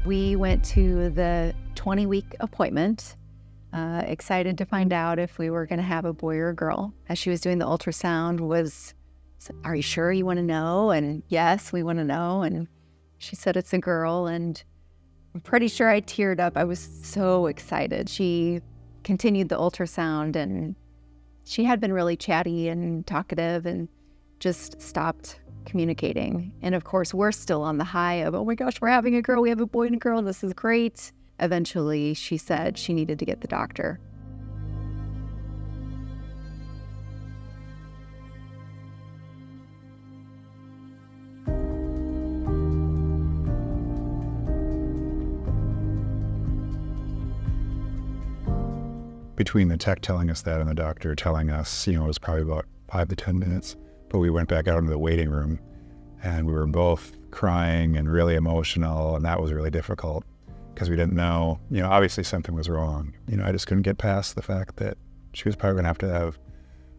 We went to the 20-week appointment, excited to find out if we were going to have a boy or a girl. As she was doing the ultrasound was, "Are you sure you want to know?" And yes, we want to know. And she said it's a girl, and I'm pretty sure I teared up. I was so excited. She continued the ultrasound, and she had been really chatty and talkative and just stopped communicating. And of course, we're still on the high of, oh my gosh, we're having a girl, we have a boy and a girl, this is great. Eventually, she said she needed to get the doctor. Between the tech telling us that and the doctor telling us, it was probably about 5 to 10 minutes. But we went back out into the waiting room and we were both crying and really emotional, and that was really difficult because we didn't know, obviously something was wrong. I just couldn't get past the fact that she was probably gonna have to have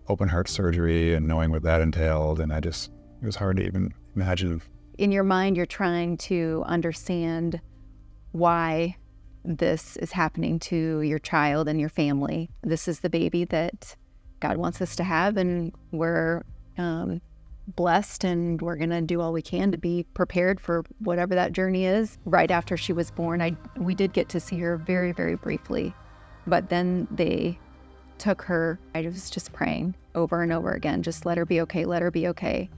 open heart surgery and knowing what that entailed, and it was hard to even imagine. In your mind, you're trying to understand why this is happening to your child and your family. This is the baby that God wants us to have, and we're blessed, and we're gonna do all we can to be prepared for whatever that journey is. Right after she was born, we did get to see her very, very briefly, but then they took her. I was just praying over and over again, just let her be okay, let her be okay.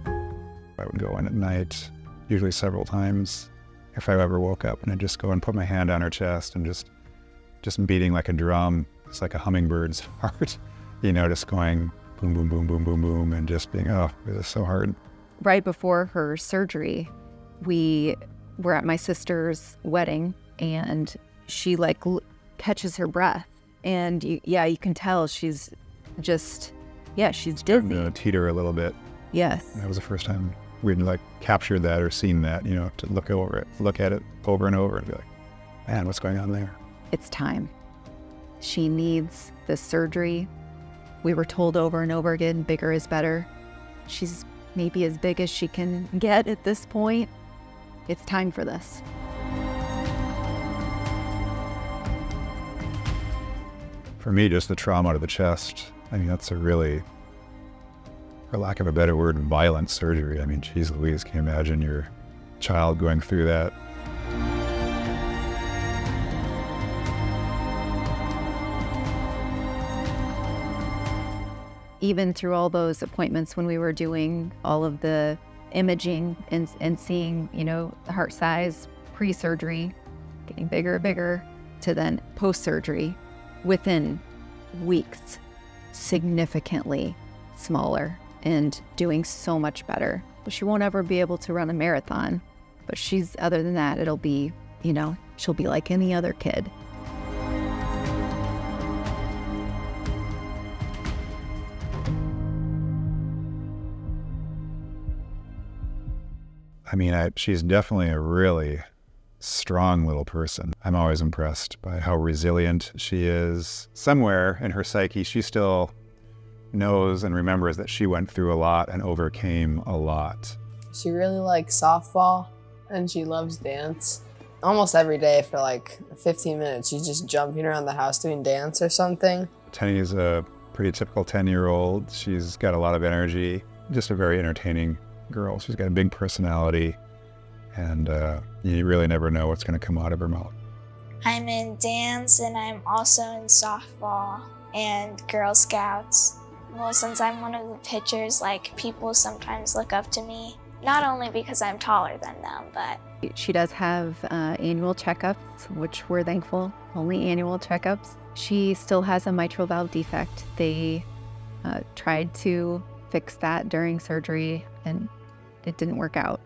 I would go in at night, usually several times, if I ever woke up, and I'd just go and put my hand on her chest and just beating like a drum. It's like a hummingbird's heart, just going boom, boom, boom, boom, boom, boom, and just being, oh, it was so hard. Right before her surgery, we were at my sister's wedding, and she catches her breath, and you can tell she's just, she's dizzy. To teeter a little bit. Yes. That was the first time we'd captured that or seen that, to look at it over and over and be like, man, what's going on there? It's time. She needs this surgery. We were told over and over again, bigger is better. She's maybe as big as she can get at this point. It's time for this. For me, just the trauma to the chest, that's a really, for lack of a better word, violent surgery. Geez Louise, can you imagine your child going through that? Even through all those appointments when we were doing all of the imaging and seeing, the heart size pre-surgery, getting bigger and bigger, to then post-surgery, within weeks, significantly smaller and doing so much better. She won't ever be able to run a marathon, but other than that, it'll be, she'll be like any other kid. She's definitely a really strong little person. I'm always impressed by how resilient she is. Somewhere in her psyche, she still knows and remembers that she went through a lot and overcame a lot. She really likes softball, and she loves dance. Almost every day for 15 minutes, she's just jumping around the house doing dance or something. Tenny is a pretty typical 10-year-old. She's got a lot of energy, just a very entertaining girl. She's got a big personality, and you really never know what's going to come out of her mouth. I'm in dance, and I'm also in softball and Girl Scouts. Well, since I'm one of the pitchers, people sometimes look up to me, not only because I'm taller than them, but... She does have annual checkups, which we're thankful, only annual checkups. She still has a mitral valve defect. They tried to fix that during surgery, and it didn't work out.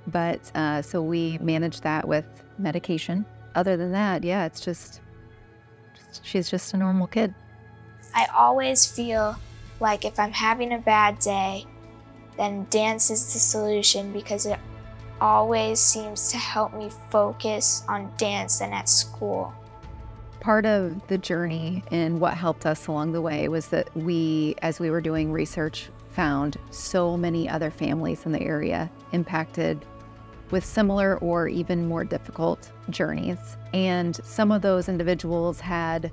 But so we managed that with medication. Other than that, it's just she's just a normal kid. I always feel like if I'm having a bad day, then dance is the solution, because it always seems to help me focus on dance and at school. Part of the journey and what helped us along the way was that we, as we were doing research, found so many other families in the area impacted with similar or even more difficult journeys. And some of those individuals had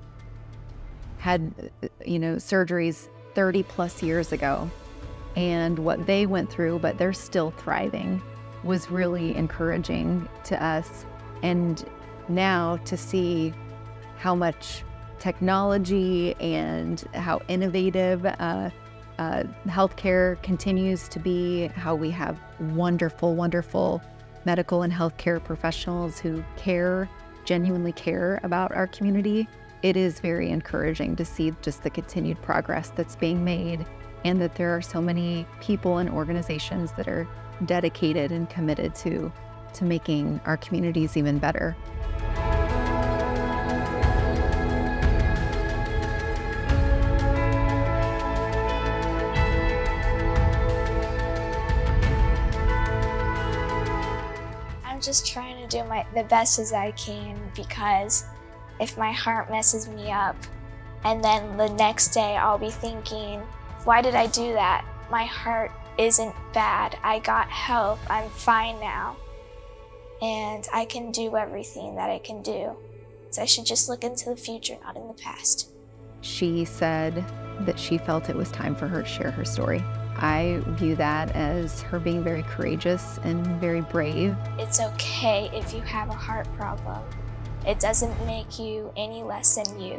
surgeries 30 plus years ago, and what they went through, but they're still thriving, was really encouraging to us. And now to see how much technology and how innovative healthcare continues to be, how we have wonderful, wonderful medical and healthcare professionals who genuinely care about our community. It is very encouraging to see just the continued progress that's being made, and that there are so many people and organizations that are dedicated and committed to making our communities even better. I'm just trying to do the best as I can, because if my heart messes me up and then the next day I'll be thinking, why did I do that? My heart isn't bad. I got help. I'm fine now. And I can do everything that I can do. So I should just look into the future, not in the past. She said that she felt it was time for her to share her story. I view that as her being very courageous and very brave. It's okay if you have a heart problem. It doesn't make you any less than you.